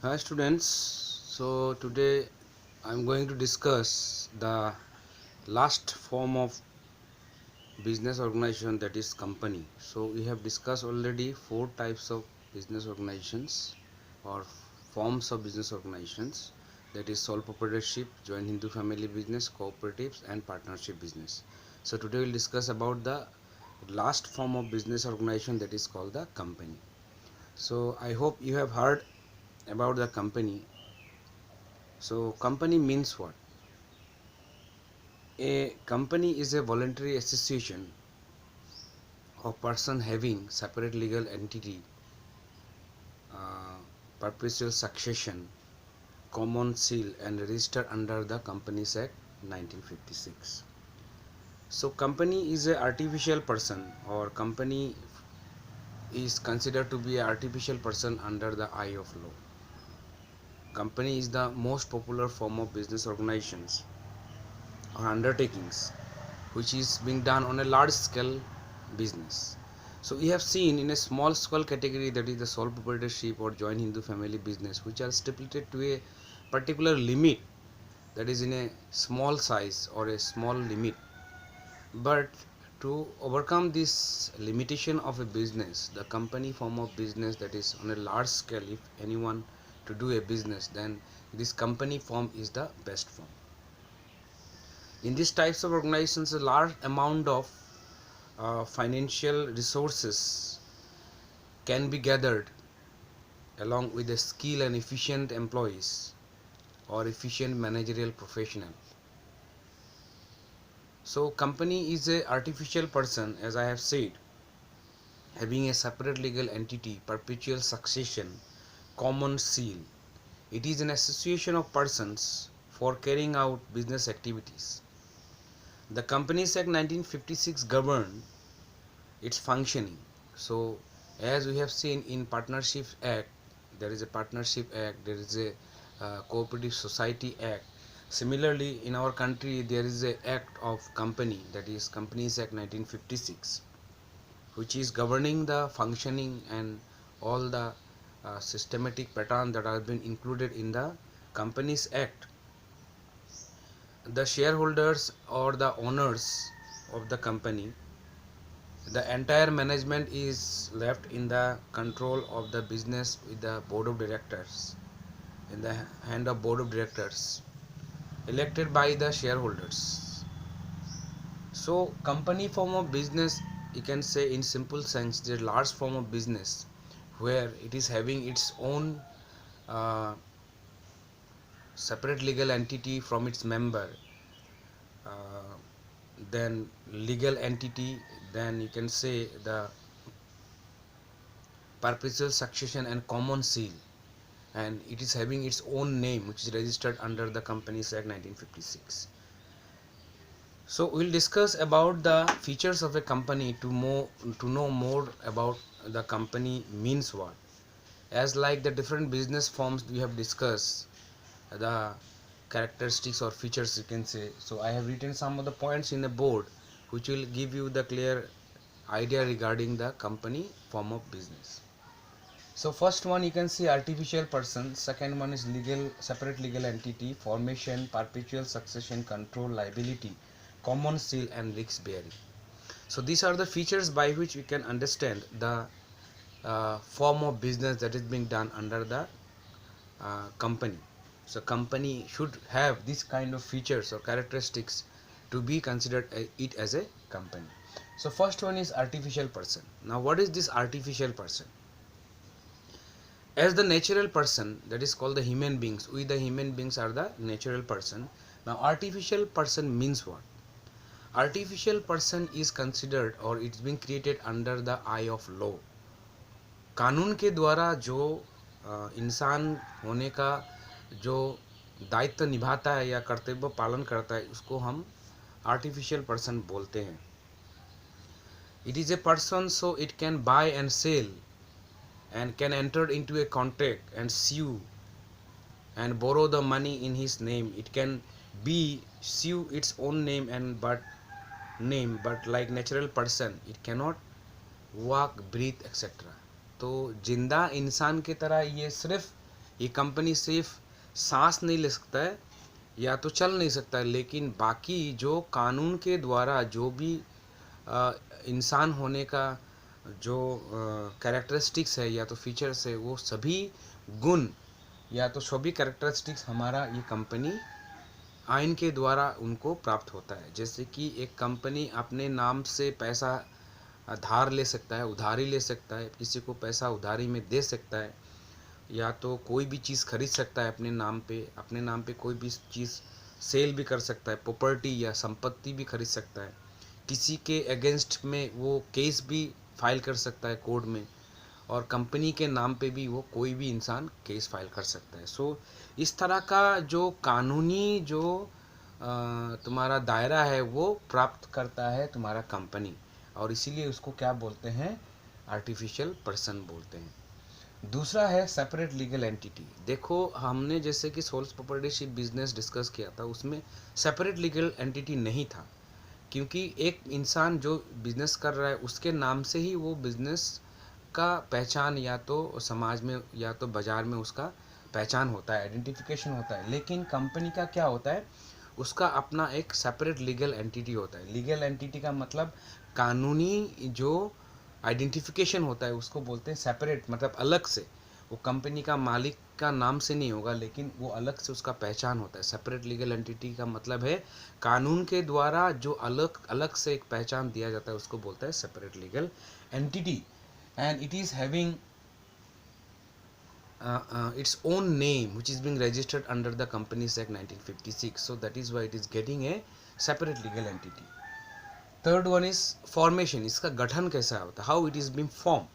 Hi students, so today I'm going to discuss the last form of business organization, that is company. So we have discussed already four types of business organizations or forms of business organizations, that is sole proprietorship, joint Hindu family business, cooperatives and partnership business. So today we'll discuss about the last form of business organization, that is called the company. So I hope you have heard about the company. So company means what? A company is a voluntary association of person having separate legal entity, uh, perpetual succession, common seal and registered under the Companies Act 1956. So company is a artificial person, or company is considered to be an artificial person under the eye of law. Company is the most popular form of business organizations or undertakings which is being done on a large scale business. So we have seen in a small scale category, that is the sole proprietorship or joint Hindu family business, which are stipulated to a particular limit, that is in a small size or a small limit. But to overcome this limitation of a business, the company form of business, that is on a large scale, if anyone to do a business, then this company form is the best form. In these types of organizations, a large amount of financial resources can be gathered along with the skill and efficient employees or efficient managerial professional. So company is a artificial person, as I have said, having a separate legal entity, perpetual succession, common seal. It is an association of persons for carrying out business activities. The Companies Act 1956 governed its functioning. So as we have seen in Partnership Act, there is a Partnership Act, there is a Cooperative Society Act. Similarly, in our country there is a act of company, that is Companies Act 1956, which is governing the functioning and all the systematic pattern that have been included in the Companies Act. The shareholders or the owners of the company, the entire management is left in the control of the business with the board of directors, in the hand of board of directors elected by the shareholders. So company form of business, you can say in simple sense, the large form of business where it is having its own uh, separate legal entity from its member, uh, then legal entity, then you can say the perpetual succession and common seal, and it is having its own name which is registered under the Companies Act 1956. So we'll discuss about the features of a company to know more about the company means what. As like the different business forms we have discussed, the characteristics or features, you can say. So I have written some of the points in the board which will give you the clear idea regarding the company form of business. So first one, you can see artificial person, second one is legal, separate legal entity, formation, perpetual succession, control, liability, common seal and risk bearing. So these are the features by which we can understand the form of business that is being done under the company. So company should have this kind of features or characteristics to be considered it as a company. So first one is artificial person. Now what is this artificial person? As the natural person, that is called the human beings, we the human beings are the natural person. Now artificial person means what? Artificial person is considered or it's being created under the eye of law. कानून के द्वारा जो इंसान होने का जो दायित्व निभाता है या कर्तव्य पालन करता है, उसको हम आर्टिफिशियल पर्सन बोलते हैं. It is a person, so it can buy and sell and can enter into a contract and sue and borrow the money in his name. It can be sue its own name and but like natural person it cannot walk, breathe, etc. तो जिंदा इंसान की तरह ये सिर्फ ये company सिर्फ सांस नहीं ले सकता है या तो चल नहीं सकता है, लेकिन बाकी जो कानून के द्वारा जो भी इंसान होने का जो कैरेक्टरिस्टिक्स है या तो फीचर्स है, वो सभी गुण या तो सभी कैरेक्टरिस्टिक्स हमारा ये कंपनी आइन के द्वारा उनको प्राप्त होता है। जैसे कि एक कंपनी अपने नाम से पैसा धार ले सकता है, उधारी ले सकता है, किसी को पैसा उधारी में दे सकता है, या तो कोई भी चीज़ खरीद सकता है अपने नाम पे कोई भी चीज़ सेल भी कर सकता है, प्रॉपर्टी या संपत्ति भी खरीद सकता है, किसी के अगेंस्ट में वो केस भी फाइल कर सकता है कोर्ट में, और कंपनी के नाम पे भी वो कोई भी इंसान केस फाइल कर सकता है। सो इस तरह का जो कानूनी जो तुम्हारा दायरा है वो प्राप्त करता है तुम्हारा कंपनी, और इसीलिए उसको क्या बोलते हैं, आर्टिफिशियल पर्सन बोलते हैं। दूसरा है सेपरेट लीगल एंटिटी। देखो हमने जैसे कि सोल्स प्रोप्राइटरशिप बिजनेस डिस्कस किया था, उसमें सेपरेट लीगल एंटिटी नहीं था, क्योंकि एक इंसान जो बिजनेस कर रहा है उसके नाम से ही वो बिजनेस का पहचान या तो समाज में या तो बाज़ार में उसका पहचान होता है, आइडेंटिफिकेशन होता है। लेकिन कंपनी का क्या होता है, उसका अपना एक सेपरेट लीगल एंटिटी होता है। लीगल एंटिटी का मतलब कानूनी जो आइडेंटिफिकेशन होता है उसको बोलते हैं सेपरेट, मतलब अलग से। वो कंपनी का मालिक का नाम से नहीं होगा, लेकिन वो अलग से उसका पहचान होता है। सेपरेट लीगल एंटिटी का मतलब है कानून के द्वारा जो अलग अलग से एक पहचान दिया जाता है उसको बोलता है separate legal entity, and it is having its own name which is being registered under the Companies Act 1956. So that is why it is getting a separate legal entity. Third one is formation. इसका गठन कैसा होता है, how it is being formed.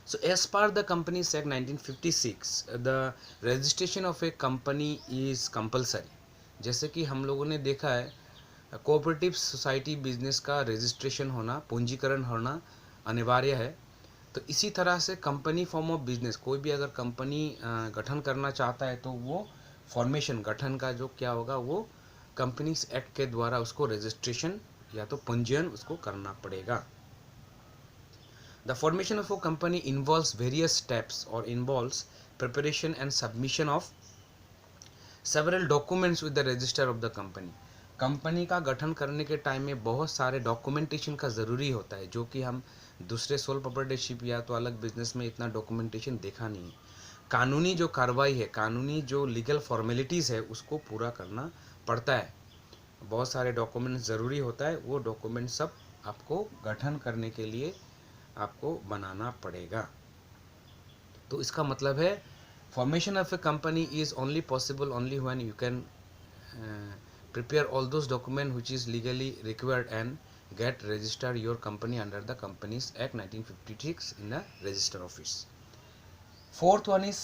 So as per the Companies Act 1956, the registration of a company is compulsory. जैसे कि हम लोगों ने देखा है कोऑपरेटिव सोसाइटी बिजनेस का रजिस्ट्रेशन होना, पूंजीकरण होना अनिवार्य है। तो इसी तरह से कंपनी फॉर्म ऑफ बिजनेस, कोई भी अगर कंपनी गठन करना चाहता है तो वो फॉर्मेशन गठन का जो क्या होगा, वो कंपनीज एक्ट के द्वारा उसको रजिस्ट्रेशन या तो पंजीयन उसको करना पड़ेगा। The formation of a company involves various steps और involves preparation and submission of several documents with the register of the company. Company का गठन करने के टाइम में बहुत सारे डॉक्यूमेंटेशन का ज़रूरी होता है, जो कि हम दूसरे सोल प्रोप्राइटरशिप या तो अलग बिजनेस में इतना डॉक्यूमेंटेशन देखा नहीं है। कानूनी जो कार्रवाई है, कानूनी जो लीगल फॉर्मेलिटीज़ है उसको पूरा करना पड़ता है। बहुत सारे डॉक्यूमेंट ज़रूरी होता है, वो डॉक्यूमेंट सब आपको गठन करने के लिए आपको बनाना पड़ेगा। तो इसका मतलब है formation of a company is only possible only when you can prepare all those documents which is legally required and get register your company under the Companies Act 1956 in the register office. Fourth one is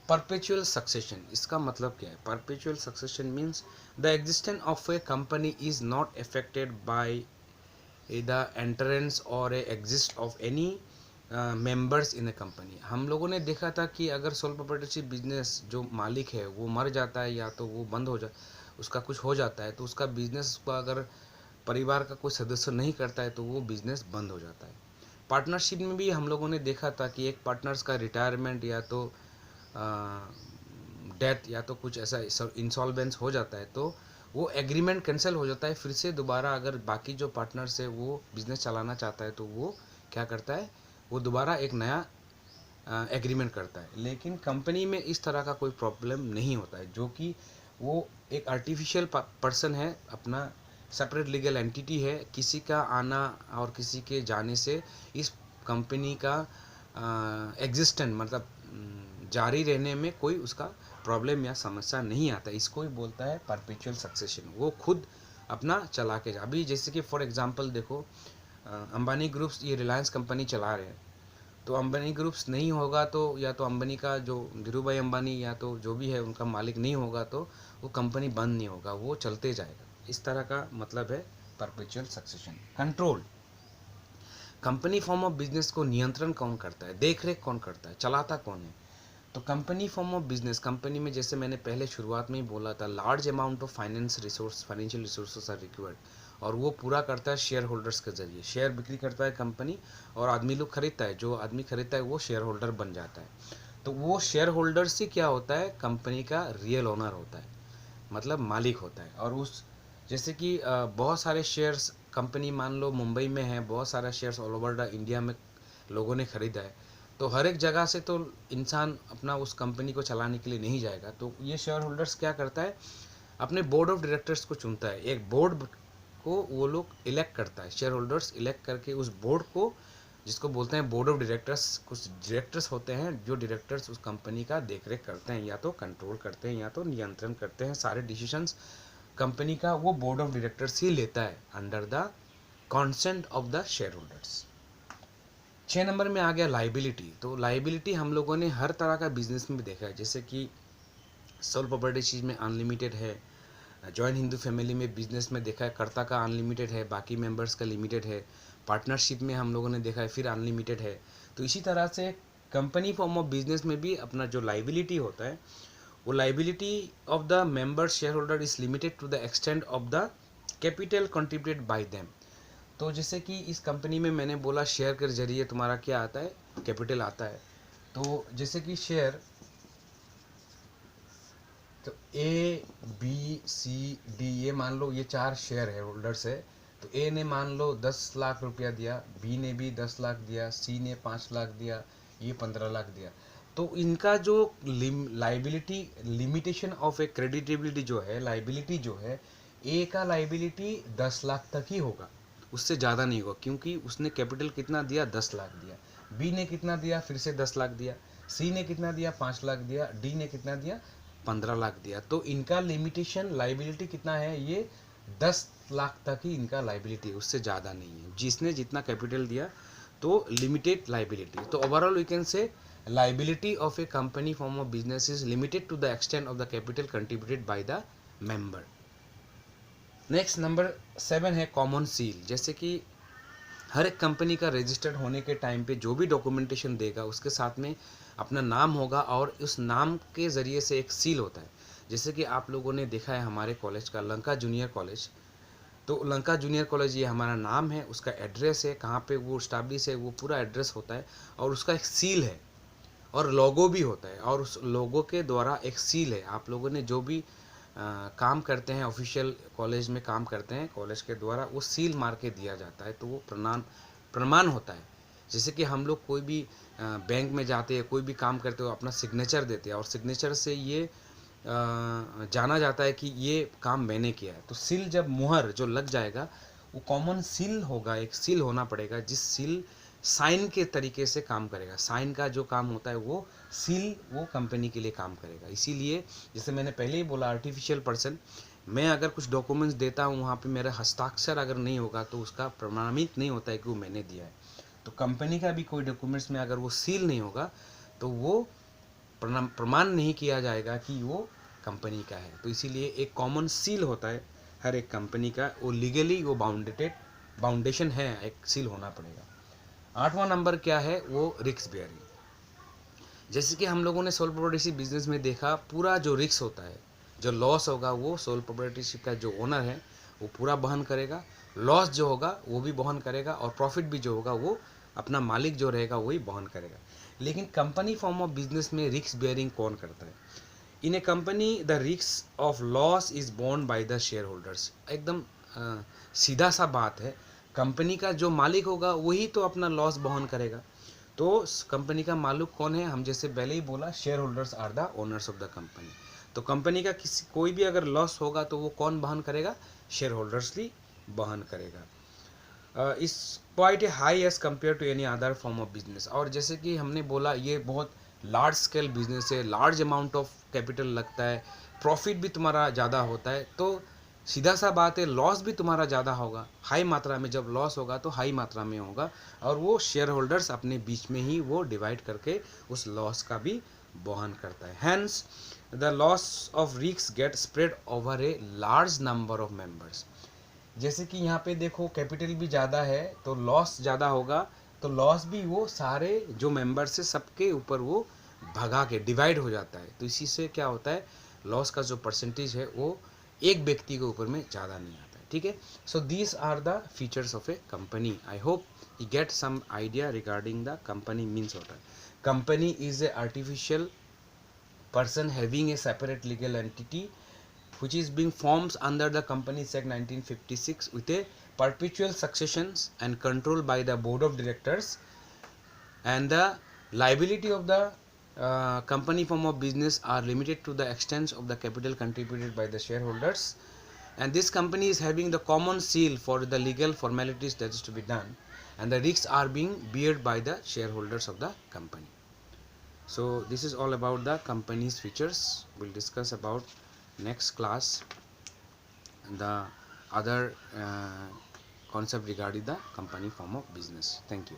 perpetual succession. इसका मतलब क्या है, perpetual succession means the existence of a company is not affected by the entrance or a exist of any members in a company. हम लोगों ने देखा था कि अगर सोल प्रोप्राइटरशिप बिजनेस जो मालिक है वो मर जाता है या तो वो बंद हो जा उसका कुछ हो जाता है, तो उसका बिजनेस को अगर परिवार का कोई सदस्य नहीं करता है तो वो बिजनेस बंद हो जाता है। पार्टनरशिप में भी हम लोगों ने देखा था कि एक पार्टनर्स का रिटायरमेंट या तो डेथ या तो कुछ ऐसा इंसॉल्वेंस हो जाता है तो वो एग्रीमेंट कैंसिल हो जाता है। फिर से दोबारा अगर बाकी जो पार्टनर्स है वो बिजनेस चलाना चाहता है तो वो क्या करता है, वो दोबारा एक नया एग्रीमेंट करता है। लेकिन कंपनी में इस तरह का कोई प्रॉब्लम नहीं होता है, जो कि वो एक आर्टिफिशियल पर्सन है, अपना सेपरेट लीगल एंटिटी है। किसी का आना और किसी के जाने से इस कंपनी का एग्जिस्टेंस मतलब जारी रहने में कोई उसका प्रॉब्लम या समस्या नहीं आता। इसको ही बोलता है परपेचुअल सक्सेशन। वो खुद अपना चला के अभी जैसे कि फॉर एग्जांपल देखो अंबानी ग्रुप्स ये रिलायंस कंपनी चला रहे हैं, तो अंबानी ग्रुप्स नहीं होगा तो या तो अंबानी का जो धीरू भाई अंबानी या तो जो भी है उनका मालिक नहीं होगा तो वो कंपनी बंद नहीं होगा, वो चलते जाएगा। इस तरह का मतलब है perpetual succession. Control, company form of business को नियंत्रण कौन करता है, देख रेख कौन करता है, चलाता कौन है। तो company form of business, company में जैसे मैंने पहले शुरुआत में ही बोला था, large amount of financial resources are required, और वो पूरा करता है शेयर होल्डर्स के जरिए। शेयर बिक्री करता है कंपनी और आदमी लोग खरीदता है, जो आदमी खरीदता है वो शेयर होल्डर बन जाता है। तो वो शेयर होल्डर्स ही क्या होता है, कंपनी का रियल ओनर होता है, मतलब मालिक होता है। और उस जैसे कि बहुत सारे शेयर्स कंपनी मान लो मुंबई में है, बहुत सारा shares all over the India में लोगों ने खरीदा है, तो हर एक जगह से तो इंसान अपना उस कंपनी को चलाने के लिए नहीं जाएगा। तो ये शेयर होल्डर्स क्या करता है, अपने बोर्ड ऑफ डायरेक्टर्स को चुनता है, एक बोर्ड को वो लोग इलेक्ट करता है, शेयर होल्डर्स इलेक्ट करके उस बोर्ड को, जिसको बोलते हैं बोर्ड ऑफ डायरेक्टर्स, कुछ डायरेक्टर्स होते हैं जो डायरेक्टर्स उस कंपनी का देखरेख करते हैं, या तो कंट्रोल करते हैं या तो नियंत्रण करते हैं, सारे डिसीजंस कंपनी का वो बोर्ड ऑफ डायरेक्टर्स ही लेता है under the consent of the share holders. 6 number में आ गया लाइबिलिटी। तो लाइबिलिटी हम लोगों ने हर तरह का बिजनेस में भी देखा है, जैसे कि सोल प्रॉपर्टीज में अनलिमिटेड है, जॉइंट हिंदू फैमिली में बिजनेस में देखा है कर्ता का अनलिमिटेड है, बाकी मेंबर्स का लिमिटेड है, पार्टनरशिप में हम लोगों ने देखा है फिर अनलिमिटेड है। तो इसी तरह से कंपनी फॉर्म ऑफ बिजनेस में भी अपना जो लाइबिलिटी होता है, वो liability of the member share holder is limited to the extent of the capital contributed by them. तो जैसे कि इस कंपनी में मैंने बोला शेयर के जरिए तुम्हारा क्या आता है, कैपिटल आता है। तो जैसे कि शेयर, तो ए बी सी डी, ये मान लो ये 4 शेयर है होल्डर्स है। तो ए ने मान लो 10 लाख रुपया दिया, बी ने भी 10 लाख दिया, सी ने 5 लाख दिया, ये 15 लाख दिया। तो इनका जो liability limitation of A creditability जो है, लाइबिलिटी जो है, ए का लाइबिलिटी 10 लाख तक ही होगा, उससे ज़्यादा नहीं होगा, क्योंकि उसने कैपिटल कितना दिया, 10 लाख दिया। बी ने कितना दिया, फिर से 10 लाख दिया। सी ने कितना दिया, 5 लाख दिया। डी ने कितना दिया, 15 लाख दिया। तो इनका लिमिटेशन लाइबिलिटी कितना है, ये 10 लाख तक ही इनका लाइबिलिटी है, उससे ज़्यादा नहीं है, जिसने जितना कैपिटल दिया तो लिमिटेड लाइबिलिटी। तो overall we can say liability of a company form of business is limited to the extent of the capital contributed by the member. Next number 7 है कॉमन सील। जैसे कि हर एक कंपनी का registered होने के time पे जो भी डॉक्यूमेंटेशन देगा उसके साथ में अपना नाम होगा, और उस नाम के ज़रिए से एक सील होता है। जैसे कि आप लोगों ने देखा है हमारे कॉलेज का लंका जूनियर कॉलेज, तो लंका जूनियर कॉलेज ये हमारा नाम है, उसका एड्रेस है, कहाँ पे वो स्टैब्लिश है, वो पूरा एड्रेस होता है, और उसका एक सील है और लोगो भी होता है, और उस लोगो के द्वारा एक सील है। आप लोगों ने जो भी काम करते हैं, ऑफिशियल कॉलेज में काम करते हैं, कॉलेज के द्वारा वो सील मार के दिया जाता है, तो वो प्रमाण होता है। जैसे कि हम लोग कोई भी बैंक में जाते हैं, कोई भी काम करते हो, अपना सिग्नेचर देते हैं, और सिग्नेचर से ये जाना जाता है कि ये काम मैंने किया है। तो सील जब मुहर जो लग जाएगा, वो कॉमन सील होगा, एक सील होना पड़ेगा, जिस सील साइन के तरीके से काम करेगा। साइन का जो काम होता है वो सील वो कंपनी के लिए काम करेगा। इसीलिए जैसे मैंने पहले ही बोला, आर्टिफिशियल पर्सन, मैं अगर कुछ डॉक्यूमेंट्स देता हूँ, वहाँ पे मेरा हस्ताक्षर अगर नहीं होगा तो उसका प्रमाणित नहीं होता है कि वो मैंने दिया है। तो कंपनी का भी कोई डॉक्यूमेंट्स में अगर वो सील नहीं होगा तो वो प्रमाण नहीं किया जाएगा कि वो कंपनी का है। तो इसीलिए एक कॉमन सील होता है हर एक कंपनी का, वो लीगली वो बाउंडेशन है, एक सील होना पड़ेगा। 8वां नंबर क्या है, वो रिस्क बेयरिंग। जैसे कि हम लोगों ने सोल प्रोप्राइटरशिप बिजनेस में देखा, पूरा जो रिस्क होता है, जो लॉस होगा, वो सोल प्रोप्राइटरशिप का जो ओनर है वो पूरा वहन करेगा। लॉस जो होगा वो भी वहन करेगा, और प्रॉफिट भी जो होगा वो अपना मालिक जो रहेगा वही वहन करेगा। लेकिन कंपनी फॉर्म ऑफ बिजनेस में रिस्क बेयरिंग कौन करता है? In a company the risk of loss is borne by the share holders. एकदम सीधा सा बात है, कंपनी का जो मालिक होगा वही तो अपना लॉस वहन करेगा। तो कंपनी का मालिक कौन है? हम जैसे पहले ही बोला, share holders are the owners of the company. तो कंपनी का कोई भी अगर लॉस होगा तो वो कौन वहन करेगा? शेयर होल्डर्स ही वहन करेगा। Is quite a high as compare to any other form of business. और जैसे कि हमने बोला, ये बहुत लार्ज स्केल बिजनेस है, लार्ज अमाउंट ऑफ कैपिटल लगता है, प्रॉफिट भी तुम्हारा ज़्यादा होता है, तो सीधा सा बात है लॉस भी तुम्हारा ज़्यादा होगा, हाई मात्रा में। जब लॉस होगा तो हाई मात्रा में होगा, और वो शेयर होल्डर्स अपने बीच में ही वो डिवाइड करके उस लॉस का भी वहन करता है। Hence the loss of risk get spread over a large number of members. जैसे कि यहाँ पे देखो, कैपिटल भी ज़्यादा है तो लॉस ज़्यादा होगा, तो लॉस भी वो सारे जो मेंबर्स है सबके ऊपर वो भगा के डिवाइड हो जाता है। तो इसी से क्या होता है, लॉस का जो परसेंटेज है वो एक व्यक्ति के ऊपर में ज़्यादा नहीं आता है। ठीक है, so these are the features of a company. I hope you get some idea regarding the company means what. company is a artificial person having a separate legal entity which is being formed under the Companies Act 1956 with a perpetual successions and control by the board of directors, and the liability of the company form of business are limited to the extent of the capital contributed by the shareholders, and this company is having the common seal for the legal formalities that is to be done, and the risks are being beared by the shareholders of the company. So this is all about the company's features. We'll discuss about next class the other concept regarding the company form of business. Thank you.